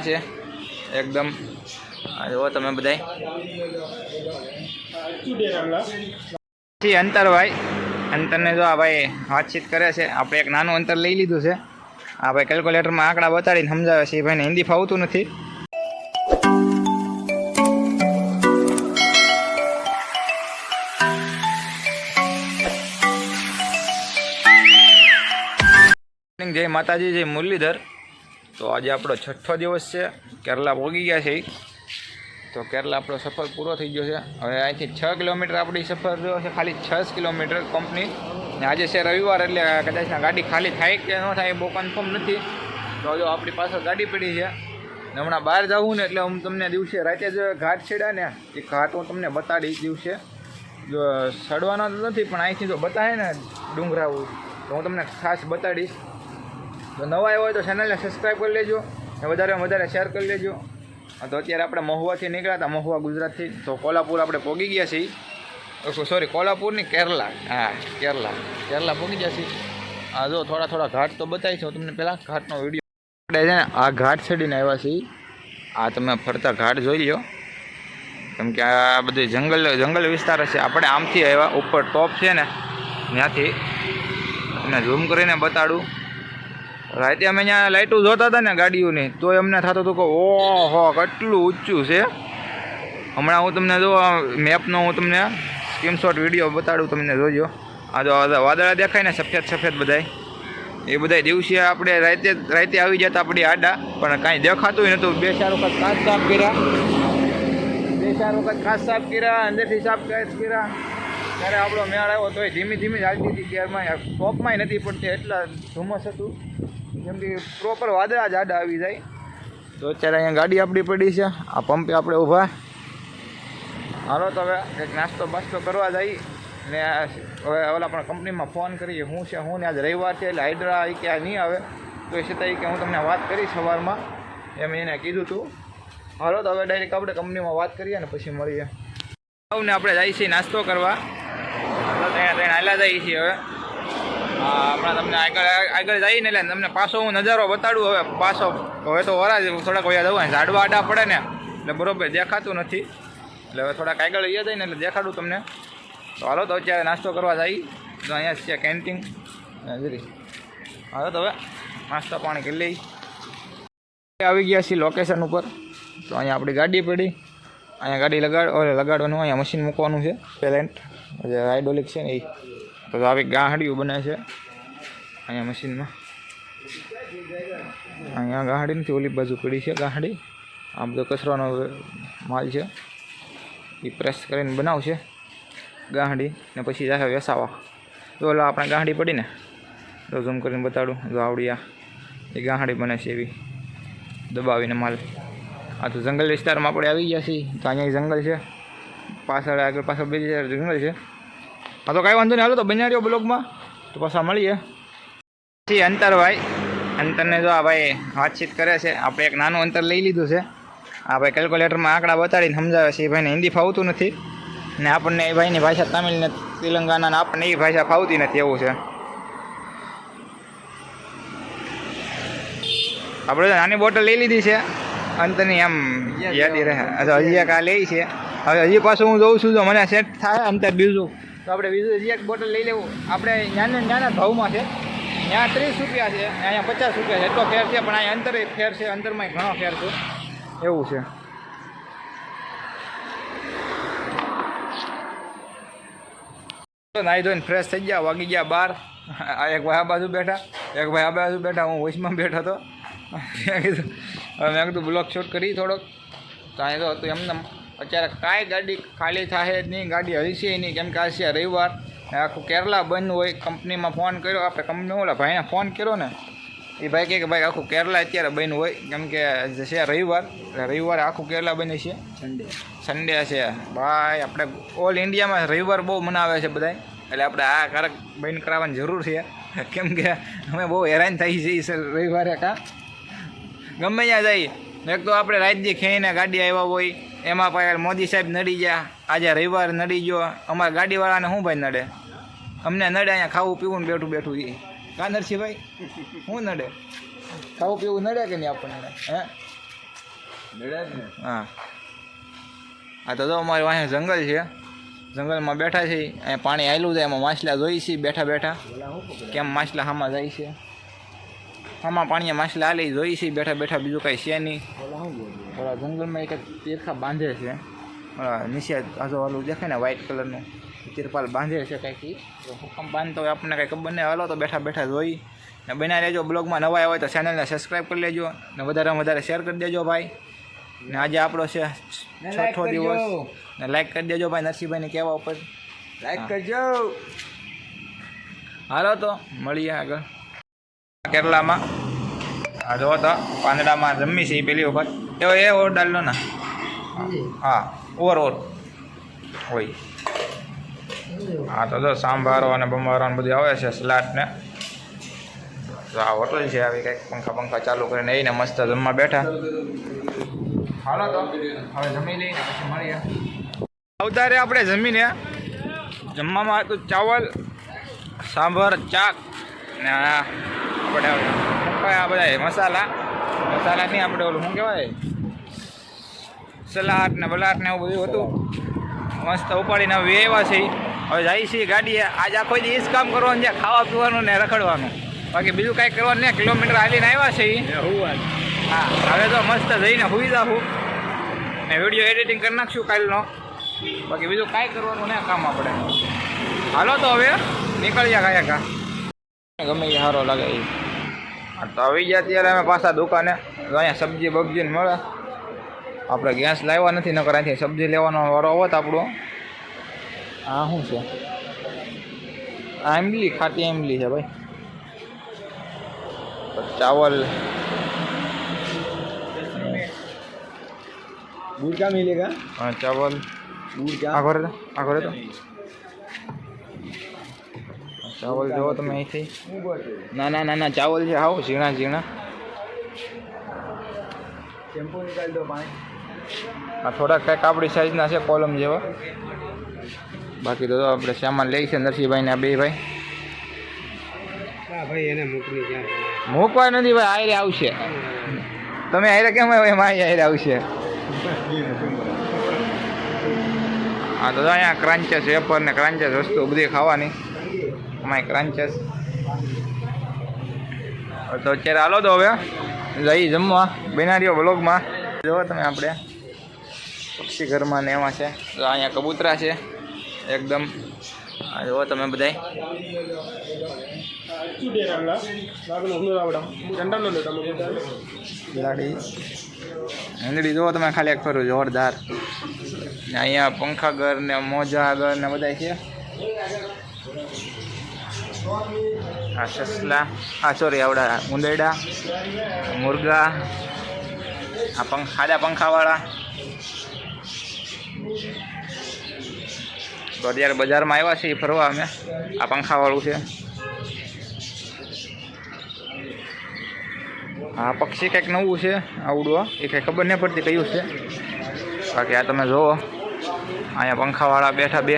છે એકદમ જો તમે બધાય અંતરભાઈ અંતરને જો આ ભાઈ વાતચીત કરે છે. આપણે એક નાનું અંતર લઈ લીધું છે. આ ભાઈ કેલ્ક્યુલેટરમાં આંકડા બતાડીને સમજાવે છે. એ ભાઈને હિન્દી ફાવતું નથી. જય માતાજી, જય મુરલીધર. તો આજે આપણો 6થો દિવસ છે. કેરલા પહોંચી ગયા છે. તો કેરલા આપણો સફર પૂરો થઈ ગયો છે. હવે અહીંથી 6 કિલોમીટર આપણી સફર રહ્યો છે, ખાલી 6 કિલોમીટર કંપની. ને આજે છે રવિવાર, એટલે કદાચ ગાડી ખાલી થાય કે ન થાય એ બહુ કન્ફર્મ નથી. તો જો આપણી પાસે ગાડી પડી છે. ને હમણાં બહાર જવું ને એટલે હું તમને દિવસે રાતે જ ઘાટ છેડા ને એ ઘાટ હું તમને બતાડીશ. દિવસે જો સડવાનો તો નથી, પણ અહીંથી જો બતાવે ને ડુંગરાવું તો હું તમને ખાસ બતાડીશ. જો નવા આવ્યો હોય તો ચેનલને સબસ્ક્રાઈબ કરી લેજો અને વધારે શેર કરી લેજો. તો અત્યારે આપણે મહુવાથી નીકળ્યા હતા, મહુવા ગુજરાતથી. તો કોલ્હાપુર આપણે પહોંચી ગયા છીએ. સોરી, કોલ્હાપુરની કેરલા. હા, કેરલા પહોંચી ગયા છીએ. હા, જો થોડા ઘાટ તો બતાવીશ હું તમને. પહેલાં ઘાટનો વિડીયો આપણે છે ને આ ઘાટ ચડીને આવ્યા છીએ. આ તમે ફરતા ઘાટ જોઈ લો, કેમ કે આ બધી જંગલ વિસ્તાર છે. આપણે આમથી આવ્યા, ઉપર ટોપ છે ને ત્યાંથી તમને ઝૂમ કરીને બતાડું. રાતે અમે અહીંયા લાઇટો જોતા હતા ને ગાડીઓની, તો એમને થતું હતું કે ઓહો કેટલું ઊંચું છે. હમણાં હું તમને જો મેપનો હું તમને સ્ક્રીનશોટ વિડીયો બતાડું, તમને જોજો. આ જો વાદળા દેખાય ને સફેદ બધાય, એ બધા દિવસે આપણે રાતે આવી જતા આપણી આડા, પણ કાંઈ દેખાતું નહોતું. 2-4 વખત કાચ સાફ કર્યા, અંદરથી સાફ કર્યા. ત્યારે આપણો મેળ આવ્યો. તો ધીમી જ હાલતી હતી. ગેરમાં ટોપમાં નથી પડતી, એટલા ધુમ્મસ હતું. જેમ કે પ્રોપર વાદળા જ આડા આવી જાય. તો અત્યારે અહીંયા ગાડી આપણી પડી છે. આ પંપે આપણે ઊભા. હાલો તો હવે એક નાસ્તો બાસ્તો કરવા જઈએ. ને હવે ઓલા પણ કંપનીમાં ફોન કરીએ શું ને આજે રવિવાર છે એટલે હાઇડ્રા કે આ નહીં આવે. તો એ છતાં કે હું તમને વાત કરી સવારમાં, એમ એને કીધું હતું. હાલો તો હવે ડાયરેક્ટ આપણે કંપનીમાં વાત કરીએ ને પછી મળીએ. ને આપણે જઈએ છીએ નાસ્તો કરવા. ત્યાં હાલા જઈએ છીએ હવે. હમણાં તમને આગળ જઈને એટલે તમને પાછો હું નજારો બતાડું. હવે તો વરા થોડાક વયા જવું, ઝાડવા આડા પડે ને એટલે બરોબર દેખાતું નથી. એટલે હવે થોડાક આગળ વયા જાય ને એટલે દેખાડું તમને. તો હાલો તો અત્યારે નાસ્તો કરવા જઈએ. તો અહીંયા છે કેન્ટીન જરી. હાલો તો હવે નાસ્તા પાણી કરી લઈ. આવી ગયા છીએ લોકેશન ઉપર. તો અહીંયા આપણી ગાડી પડી. અહીંયા ગાડી લગાડવાનું, અહીંયા મશીન મૂકવાનું છે. પેલેન્ટ જે હાઇડ્રોલિક છે ને એ. તો આવી ગાહડીઓ બને છે અહીંયા મશીનમાં. અહીંયા ગાહડી નથી, ઓલી બાજુ પડી છે ગાહડી. આ બધો કચરાનો માલ છે, એ પ્રેસ કરીને બનાવશે ગાહડી, ને પછી જાય વેસાવા. તો ઓલા આપણે ગાહડી પડી ને, તો ઝૂમ કરીને બતાડું. જો આવડી એ ગાહડી બને છે એવી, દબાવીને માલ. આ તો જંગલ વિસ્તારમાં આપણે આવી ગયા છીએ. તો અહીંયા જંગલ છે, આગળ પાછળ બીજી જંગલ છે. હા, તો કાંઈ વાંધો નહીં. હાલો તો બન્યા રહ્યો બ્લોગમાં, તો પાછા મળીએ. પછી અંતરભાઈ અંતરને જો આ ભાઈ વાતચીત કરે છે. આપણે એક નાનું અંતર લઈ લીધું છે. આ ભાઈ કેલ્ક્યુલેટરમાં આંકડા બતાડીને સમજાવે છે. એ ભાઈને હિન્દી ફાવતું નથી, ને આપણને એ ભાઈની ભાષા તમિલ ને તેલંગાના, આપણને એ ભાષા ફાવતી નથી, એવું છે. આપણે નાની બોટલ લઈ લીધી છે અંતરની, એમ યાદી રહે. હજી એક આ લઈ છે. હવે હજી પાછું હું જોઉં છું, જો મને સેટ થાય અંતર બીજું તો આપણે હજી એક બોટલ લઈ લેવું. આપણે નાના ભાવમાં છે, ત્યાં 30 રૂપિયા છે, અહીંયા 50 રૂપિયા છે. એટલો ફેર છે, પણ અહીંયા અંતર ફેર છે, અંતરમાં ઘણો ફેર છે, એવું છે. નાહી ધોઈને ફ્રેશ થઈ ગયા, વાગી ગયા 12. એક ભાઈ આ બાજુ બેઠા, હું વોઇસમાં બેઠો હતો. મેં કીધું બ્લોગ શૂટ કરી થોડોક. તો અહીંયા તો હતું એમને. અત્યારે કાંઈ ગાડી ખાલી થાય જ નહીં, ગાડી હલશે નહીં, કેમ કે આ છે રવિવાર. આખું કેરલા બંધ હોય. કંપનીમાં ફોન કર્યો, આપણે કંપની ઓલા ભાઈને ફોન કર્યો ને, એ ભાઈ કહે કે ભાઈ આખું કેરલા અત્યારે બંધ હોય, કેમ કે છે રવિવારે આખું કેરલા બંધ છે. સન્ડે છે ભાઈ. આપણે ઓલ ઇન્ડિયામાં રવિવાર બહુ મનાવે છે બધા, એટલે આપણે આ કારક બંધ કરાવવાની જરૂર છે, કેમ કે અમે બહુ હેરાન થઈ છીએ રવિવારે. ગમે ત્યાં જઈએ, એક તો આપણે રાજ્ય ખેઈને ગાડી આવ્યા હોય, એમાં પાછા મોદી સાહેબ નડી ગયા. આજે રવિવાર નડી ગયો. અમારા ગાડીવાળાને શું ભાઈ નડે? અમને નડે અહીંયા ખાવું પીવું ને બેઠું એ. કા નરસિંહભાઈ શું નડે? ખાવું પીવું નડે કે નહીં આપણને? હે હા આ તો જો અમારે અહીંયા જંગલ છે, જંગલમાં બેઠા છે. અહીંયા પાણી આવેલું છે, એમાં માછલા જોઈ છે બેઠા બેઠા. કેમ માછલા હામાં જાય છે, આમાં પાણીએ માછલા હાલી જોઈ છે બેઠા બેઠા. બીજું કાંઈ છે નહીં. ઓલા જંગલમાં એક તીરખા બાંધે છે. નીચે આજો ઓલું દેખાય ને વ્હાઈટ કલરનું તિરપાલ બાંધે છે કાંઈક. હુકમ બાંધતો હોય આપણને કાંઈ ખબર નહીં. હાલો તો બેઠા બેઠા જોઈ ને બના રહેજો. બ્લોગમાં નવા આવ્યા હોય તો ચેનલને સબસ્ક્રાઈબ કરી લેજો ને વધારેમાં વધારે શેર કરી દેજો ભાઈ. ને આજે આપણો છે 6થો દિવસ ને લાઈક કરી દેજો ભાઈ. નરસિંહભાઈને કહેવા ઉપર લાઈક કરજો. હાલો તો મળીએ આગળ. કેરલામાં આ જો તો પાંદડામાં જમી છે પહેલી વખત. એવો એ ઓર ડાલનો ના. હા ઓર હોય. હા તો જો સાંભારો અને બંભારો ને બધું આવે છે, સલાડ ને. તો આ હોટલ છે આવી કંઈક પંખા ચાલુ કરીને એને મસ્ત જમવા બેઠા. હાલો તો હવે જમી લઈને પછી મળીએ. અવતારે આપણે જમીને જમવામાં હતું ચાવલ, સાંભાર, ચાક ને આપણે આ બધા મસાલા નહીં, આપણે ઓલું શું કહેવાય સલાડ ને બલાટ ને એવું બધું હતું. મસ્ત ઉપાડીને હવે એવા છે. હવે જાય છે ગાડીએ. આજે આખો દી જ કામ કરવાનું છે, ખાવા પીવાનું ને રખડવાનું. બાકી બીજું કાંઈ કરવાનું નહીં. કિલોમીટર હાલીને આવ્યા છે. હા હવે તો મસ્ત જઈને સુઈ જાઉં ને વિડીયો એડિટિંગ કરી નાખશું કાલનો. બાકી બીજું કાંઈ કરવાનું ને કામ આપણે. હાલો તો હવે નીકળ્યા કાંઈ કા ગમે એ સારો લાગે એ. તો આવી ગયા ત્યારે અમે પાછા દુકાને. અહીંયા સબ્જી બબ્જીને મળે. આપણે ગેસ લાવ્યા નથી, નકર અહીંથી સબ્જી લેવાનો વારો હોત આપણો. આ શું છે? આ ઇમલી, ખાટી ઇમલી છે ભાઈ. चावल गुड़ क्या मिलेगा? हाँ चावल गुड़ क्या आखो तो चावल जो तो मैं थी ना चावल છે આવો ઝીણા ઝીણા. શેમ્પૂ નિકાલ દો પાણી. આ થોડાક કંઈક આપણી સાઈઝના છે કોલમ જેવા. બાકી તો આપણે સામાન લઈ છે નરસિંહભાઈ ને આ બે ભાઈ. ભાઈ એને મૂકવા નથી ભાઈ. આયરે આવશે. તમે આયરે કેમ આવ્યો એમ આયરે આવશે. હા તો અહીંયા ક્રાંચેસ વેફર ને ક્રાંચેસ વસ્તુ બધી ખાવાની. અમારી ક્રાંચેસ તો અત્યારે હાલો તો હવે જઈ જમવા. બેનારીઓ બ્લોગમાં જો તમે આપણે પક્ષી ઘરમાં ને એમાં છે. તો અહીંયા કબૂતરા છે એકદમ. જો તમે બધા હેંદડી જુઓ તમે ખાલી એક ફરું જોરદાર. ને અહીંયા પંખા ઘર ને મોજા ઘર ને બધા છે. આ સસલા, આ સોરી આવડા ઉંદરડા, મુર્ગા, આ ખાડા પંખાવાળા. તો અત્યારે બજારમાં આવ્યા છીએ ફરવા અમે. આ પંખાવાળું છે. આ પક્ષી કંઈક નવું છે આવડું. એ કંઈ ખબર નહીં પડતી કયું છે. બાકી આ તમે જુઓ અહીંયા પંખાવાળા બેઠા બે.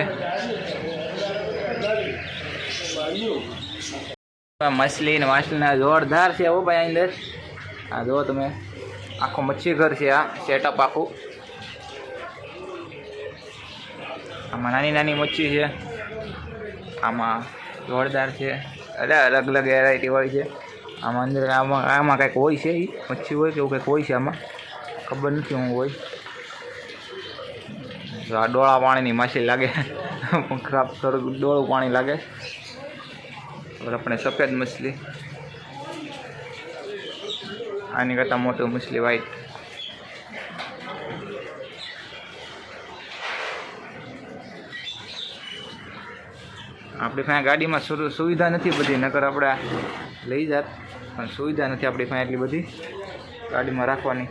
મછલી ને માછલીના જોરદાર છે હો ભાઈ અંદર. આ જુઓ તમે આખું મચ્છી ઘર છે. આ સેટઅપ આખું. આમાં નાની નાની મચ્છી છે. આમાં જોરદાર છે. અરે અલગ અલગ વેરાયટી હોય છે આમાં અંદર. આમાં કંઈક હોય છે. એ મચ્છી હોય કે એવું કંઈક હોય છે આમાં. ખબર નથી શું હોય. આ ડોળા પાણીની માછલી લાગે. ખરાબ થોડુંક ડોળું પાણી લાગે. આપણે સફેદ મછલી. આની કરતાં મોટું મછલી વ્હાઈટ. આપણી પાસે ગાડીમાં સુવિધા નથી બધી. નકર આપણે લઈ જાત પણ સુવિધા નથી આપણી પાસે એટલી બધી ગાડીમાં રાખવાની.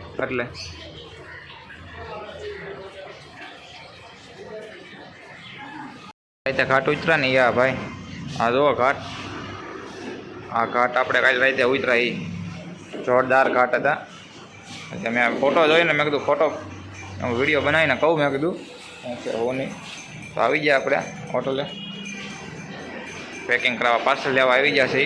એટલે ઘાટ ઉતરા ને યા ભાઈ. આ જુઓ ઘાટ. આ ઘાટ આપણે કાલે રાતે ઉતરા. એ જોરદાર ઘાટ હતા. એટલે મેં ફોટો જોઈને મેં કીધું ફોટો વિડીયો બનાવીને કહું. મેં કીધું હોવું નહીં. તો આવી ગયા આપણે હોટલે પેકિંગ કરાવવા પાર્સલ લેવા આવી ગયા છે.